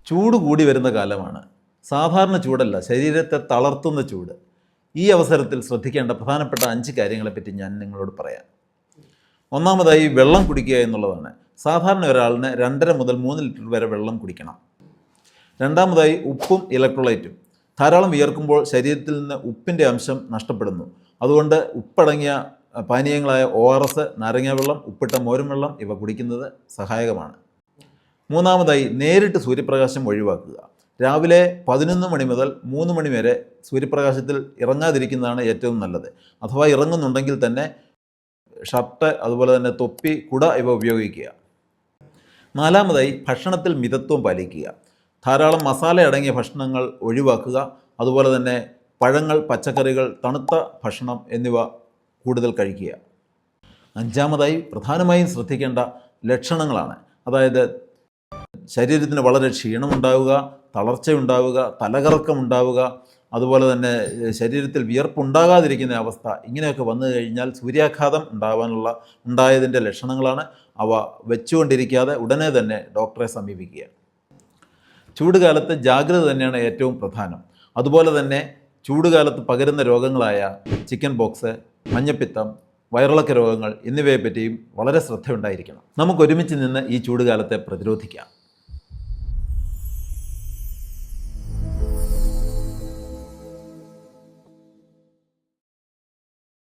ചൂട് കൂടി വരുന്ന കാലമാണ്. സാധാരണ ചൂടല്ല, ശരീരത്തെ തളർത്തുന്ന ചൂട്. ഈ അവസരത്തിൽ ശ്രദ്ധിക്കേണ്ട പ്രധാനപ്പെട്ട 5 കാര്യങ്ങളെപ്പറ്റി ഞാൻ നിങ്ങളോട് പറയാം. ഒന്നാമതായി വെള്ളം കുടിക്കുക എന്നുള്ളതാണ്. സാധാരണ ഒരാളിന് 2.5 മുതൽ 3 ലിറ്റർ വരെ വെള്ളം കുടിക്കണം. രണ്ടാമതായി ഉപ്പും ഇലക്ട്രോലൈറ്റും. ധാരാളം വിയർക്കുമ്പോൾ ശരീരത്തിൽ നിന്ന് ഉപ്പിൻ്റെ അംശം നഷ്ടപ്പെടുന്നു. അതുകൊണ്ട് ഉപ്പടങ്ങിയ പാനീയങ്ങളായ ORS, നാരങ്ങാവെള്ളം, ഉപ്പിട്ട മോരും വെള്ളം ഇവ കുടിക്കുന്നത് സഹായകമാണ്. മൂന്നാമതായി നേരിട്ട് സൂര്യപ്രകാശം ഒഴിവാക്കുക. രാവിലെ 11 മണി മുതൽ 3 മണി വരെ സൂര്യപ്രകാശത്തിൽ ഇറങ്ങാതിരിക്കുന്നതാണ് ഏറ്റവും നല്ലത്. അഥവാ ഇറങ്ങുന്നുണ്ടെങ്കിൽ തന്നെ ഷർട്ട്, അതുപോലെ തന്നെ തൊപ്പി, കുട ഇവ ഉപയോഗിക്കുക. നാലാമതായി ഭക്ഷണത്തിൽ മിതത്വം പാലിക്കുക. ധാരാളം മസാല അടങ്ങിയ ഭക്ഷണങ്ങൾ ഒഴിവാക്കുക. അതുപോലെ തന്നെ പഴങ്ങൾ, പച്ചക്കറികൾ, തണുത്ത ഭക്ഷണം എന്നിവ കൂടുതൽ കഴിക്കുക. അഞ്ചാമതായി പ്രധാനമായും ശ്രദ്ധിക്കേണ്ട ലക്ഷണങ്ങളാണ്. അതായത് ശരീരത്തിന് വളരെ ക്ഷീണമുണ്ടാവുക, തളർച്ചയുണ്ടാവുക, തലകറക്കമുണ്ടാവുക, അതുപോലെ തന്നെ ശരീരത്തിൽ വിയർപ്പുണ്ടാകാതിരിക്കുന്ന അവസ്ഥ, ഇങ്ങനെയൊക്കെ വന്നു കഴിഞ്ഞാൽ സൂര്യാഘാതം ഉണ്ടായതിൻ്റെ ലക്ഷണങ്ങളാണ്. അവ വെച്ചുകൊണ്ടിരിക്കാതെ ഉടനെ തന്നെ ഡോക്ടറെ സമീപിക്കുക. ചൂടുകാലത്ത് ജാഗ്രത തന്നെയാണ് ഏറ്റവും പ്രധാനം. അതുപോലെ തന്നെ ചൂടുകാലത്ത് പകരുന്ന രോഗങ്ങളായ ചിക്കൻ പോക്സ്, മഞ്ഞപ്പിത്തം, വയറിളക്ക രോഗങ്ങൾ എന്നിവയെപ്പറ്റിയും വളരെ ശ്രദ്ധയുണ്ടായിരിക്കണം. നമുക്ക് ഒരുമിച്ച് നിന്ന് ഈ ചൂടുകാലത്തെ പ്രതിരോധിക്കാം.